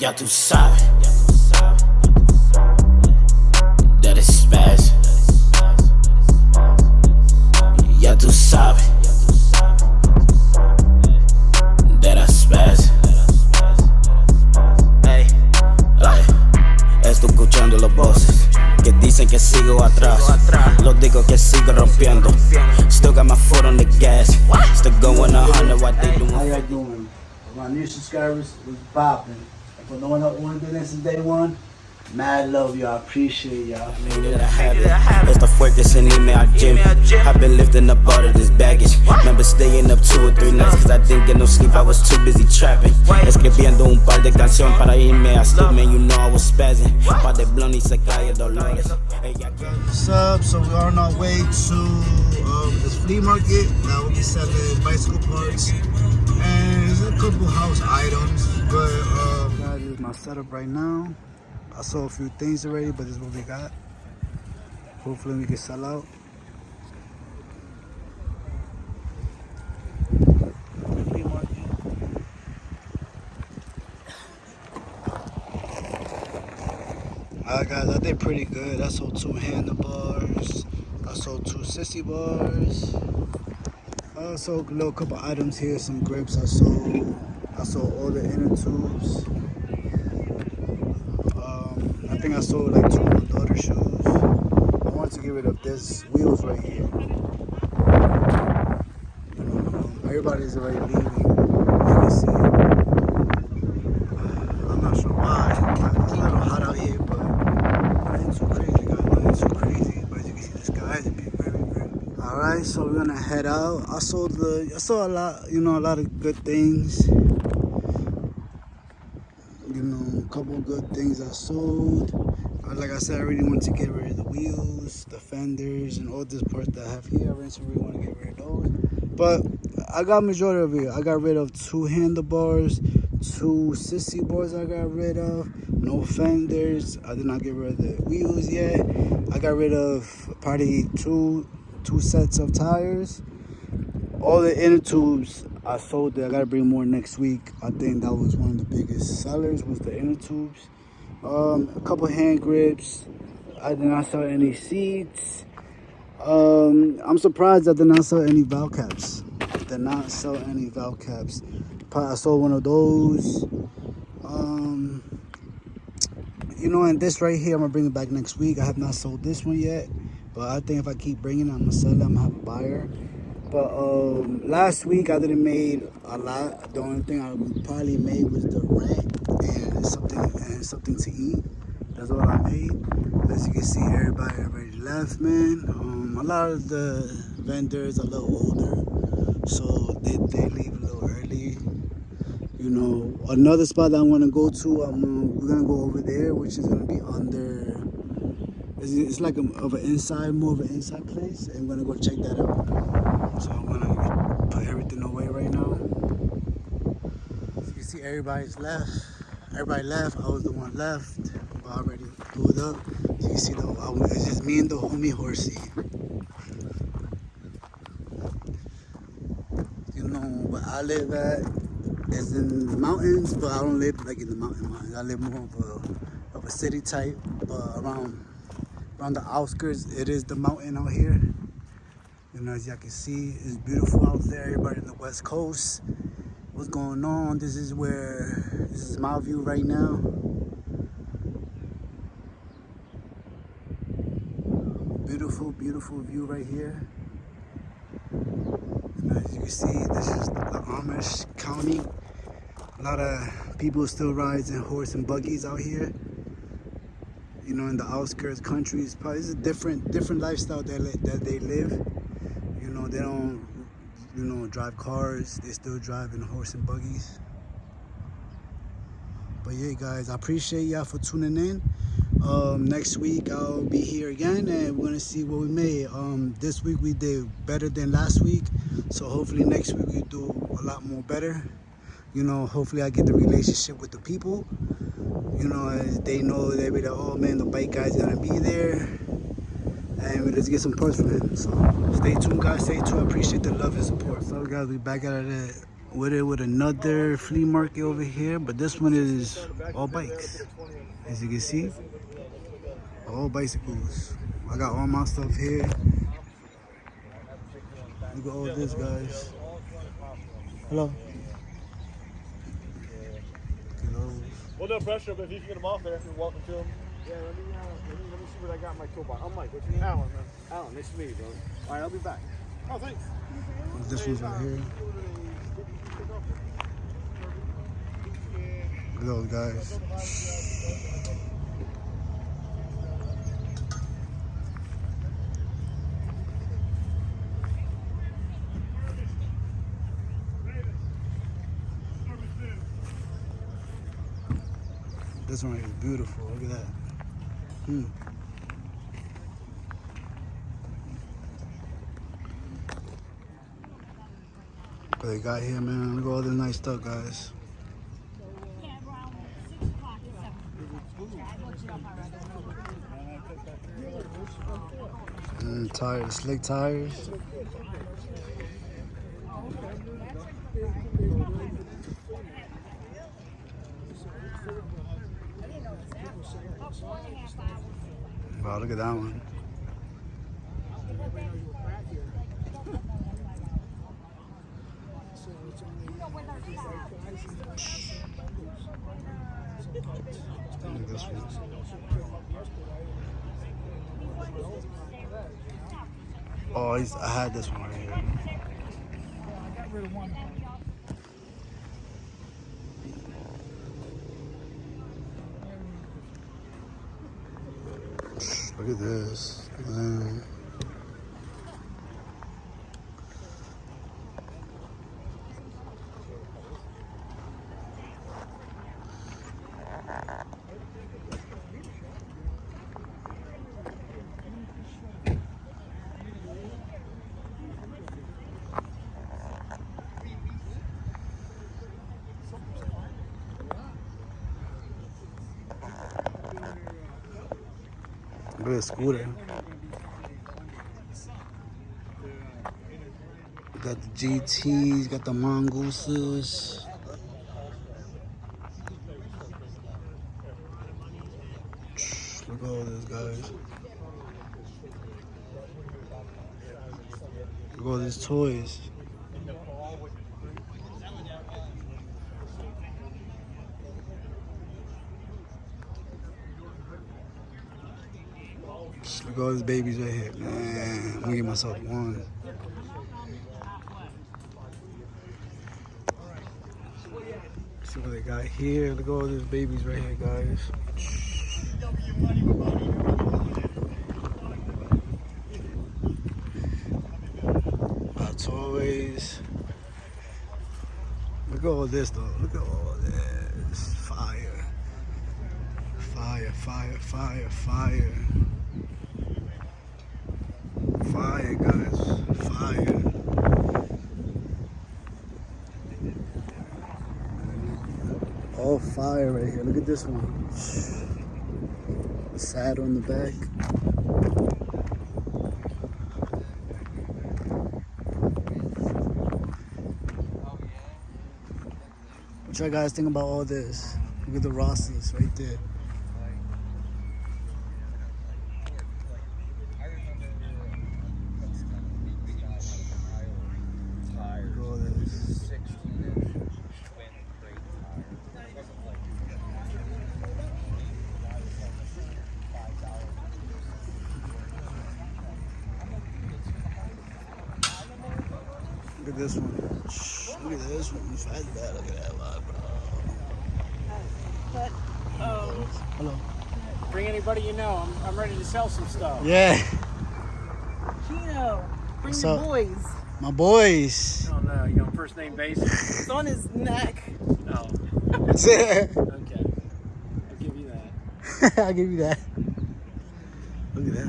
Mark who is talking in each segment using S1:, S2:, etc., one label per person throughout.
S1: Ya tú sabes, that is spaz. Ya tú sabes, that I spaz. Ey, estoy escuchando los voces que dicen que sigo atrás. Los digo que sigo rompiendo. Still got my foot on the gas. Still going 100 while they doing.
S2: How y'all doing? My new subscribers was popping. For no one doing this since day one, mad love y'all. Appreciate y'all.
S1: Esto fue que se anime al gym. I've been lifting up all of this baggage. Remember staying up 2 or 3 nights cause I didn't get no sleep, I was too busy trapping. Escribiendo un par de canciones para irme a sleep, man, you know I was spazzing. Pa' de blunt y se cae Dolores.
S2: What's up? So we're on our way to this flea market that will be selling bicycle parts and there's a couple house items. But guys, this is my setup right now. I saw a few things already, but this is what we got. Hopefully we can sell out. Flea market. Alright guys, I did pretty good. I sold 2 handlebars. I sold 2 sissy bars. I sold a little couple items here, some grips. I sold all the inner tubes. I think I sold like 2 of my daughter's shoes. I want to get rid of this wheels right here. Everybody's already leaving. You can see. I'm not sure why. It's a little hot out here, but nothing too crazy, guys. Nothing too crazy. But as you can see, the sky is very, very. All right, so we're gonna head out. I saw a lot, a lot of good things. A couple of good things I sold. Like I said, I really want to get rid of the wheels, the fenders, and all this parts that I have here. I really want to get rid of those. But I got majority of it. I got rid of 2 handlebars, 2 sissy bars I got rid of, no fenders. I did not get rid of the wheels yet. I got rid of probably two sets of tires. All the inner tubes I sold it. I gotta bring more next week. I think that was one of the biggest sellers was the inner tubes. A couple hand grips. I did not sell any seats. I'm surprised I did not sell any valve caps. I sold one of those. And this right here, I'm gonna bring it back next week. I have not sold this one yet, but I think if I keep bringing it, I'm gonna sell it. I'm gonna have a buyer. But last week I didn't make a lot. The only thing I probably made was the rent and something to eat. That's all I made. As you can see, everybody already left, man. A lot of the vendors are a little older, so they leave a little early. Another spot that I want to go to, we're gonna go over there, which is gonna be under. It's like more of an inside place, and I'm gonna go check that out. So I'm gonna put everything away right now. So you see, everybody left. I was the one left. I already pulled up. So you see, it's just me and the homie Horsey. Where I live at is in the mountains, but I don't live like in the mountains. I live more of a city type, but around the outskirts, it is the mountain out here. As y'all can see, it's beautiful out there. Everybody in the West Coast, what's going on? This is my view right now. Beautiful view right here. As you can see, this is the Amish County. A lot of people still riding horse and buggies out here. In the outskirts countries, probably it's a different lifestyle that they live. They don't, drive cars. They still drive in horse and buggies. But yeah, guys, I appreciate y'all for tuning in. Next week I'll be here again, and we're gonna see what we made. This week we did better than last week, so hopefully next week we do a lot more better. Hopefully I get the relationship with the people. They know they be like, oh man, the bike guy's gonna be there, and let's get some parts from him. So stay tuned, guys. Stay tuned. I appreciate the love and support. So guys, we back out of with another flea market over here, but this one is all bikes. As you can see, all bicycles. I got all my stuff here. Look at all this, guys. Hello.
S3: Well, no pressure, but if you can get them off there, you're welcome to them. Yeah, let me see what I got in my toolbox. I'm Mike. What's your name? Alan, man. Alan, nice to meet you, bro. All right, I'll be back. Oh, thanks.
S2: This one's right here. Look at those guys. This one right here is beautiful. Look at that. What they got here, man. Look at all this nice stuff, guys. Tires, slick tires. Wow, look at that one. Look at this one. Oh, I had this one right here. Look at this. Man. Look at the scooter. Got the GTs, got the Mongooses. Look at all this, guys. Look at all these toys. Look at all these babies right here, man. I'm gonna get myself one. See what they got here. Look at all these babies right here, guys. My toys. Look at all this, though. Look at all this. Fire. Fire, fire, fire, fire. Fire, guys. Fire. All fire right here. Look at this one. The saddle on the back. What y'all guys think about all this? Look at the Rosses right there. Look at this one. Look at this one. That's bad. Look at that lot, bro. Hello.
S4: Bring anybody you know. I'm ready to sell some stuff.
S2: Yeah.
S5: Chino, bring
S2: What's
S5: the
S2: up?
S5: boys.
S2: My boys.
S4: Oh no, you know, first name basis.
S5: It's on his neck.
S4: Oh,
S2: Yeah.
S4: okay. I'll give you that.
S2: I'll give you that. Look at that.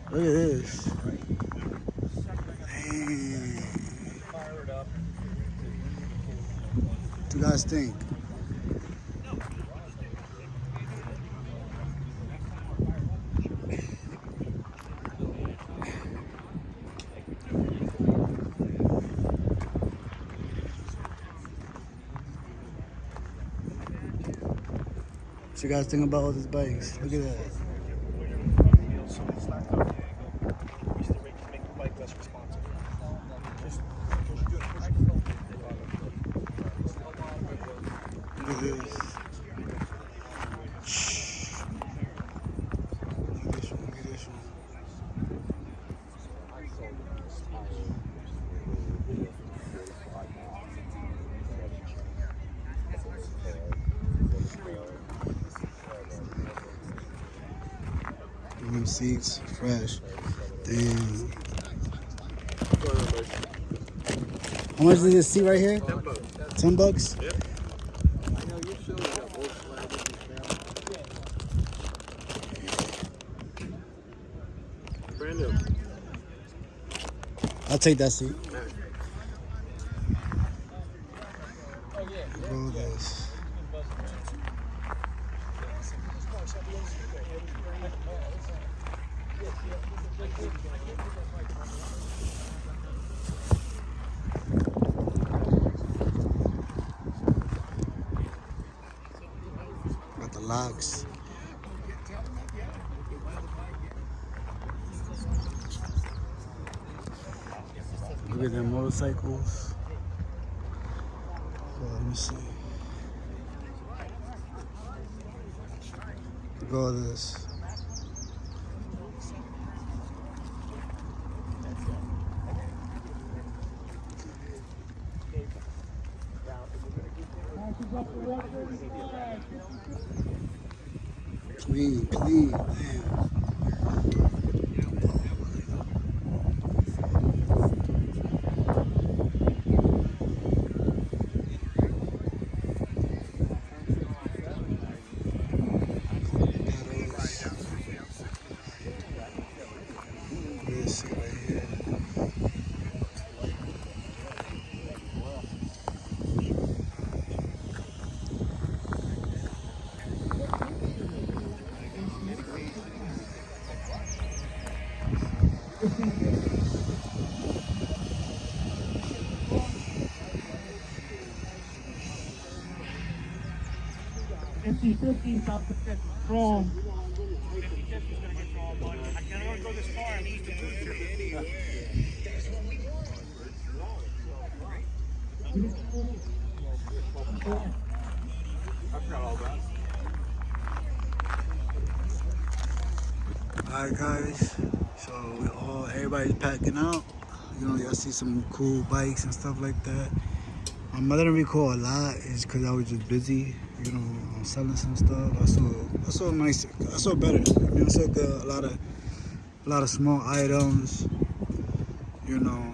S2: Look at this. Dang. What you guys think? What you guys think about all these bikes? Look at that. Look at this. Look at this one. Look at this one. Them seats, fresh. Damn. How much is this seat right here? $10. $10?
S3: Yep. Brand new.
S2: I'll take that seat. Roll this. Got the locks. Look at them motorcycles. Oh, let me see. Look at all this. Clean, damn. This right here.
S5: $50 off the 50. Chrome.
S4: I can't only go this far. I'm used to future.
S3: I forgot all that.
S2: Alright guys, so everybody's packing out. You know, y'all see some cool bikes and stuff like that. I didn't record a lot, it's because I was just busy, you know, selling some stuff. I saw nice, I saw better. I mean, I saw good, a lot of small items. You know,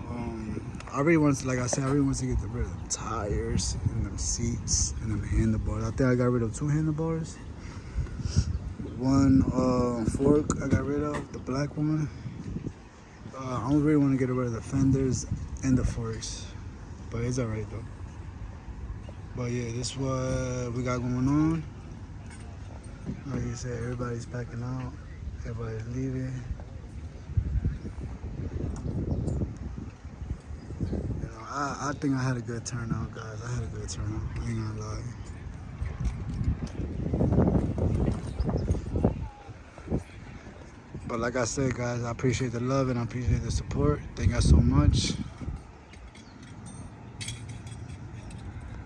S2: I really want to, like I said, I really want to get rid of them tires and them seats and them handlebars. I think I got rid of 2 handlebars. One fork I got rid of, the black one. I don't really want to get rid of the fenders and the forks, but it's alright though. But yeah, this is what we got going on. Like you said, everybody's packing out, everybody's leaving. You know, I think I had a good turnout, guys. I had a good turnout, I ain't gonna lie. But like I said, guys, I appreciate the love and I appreciate the support. Thank you guys so much.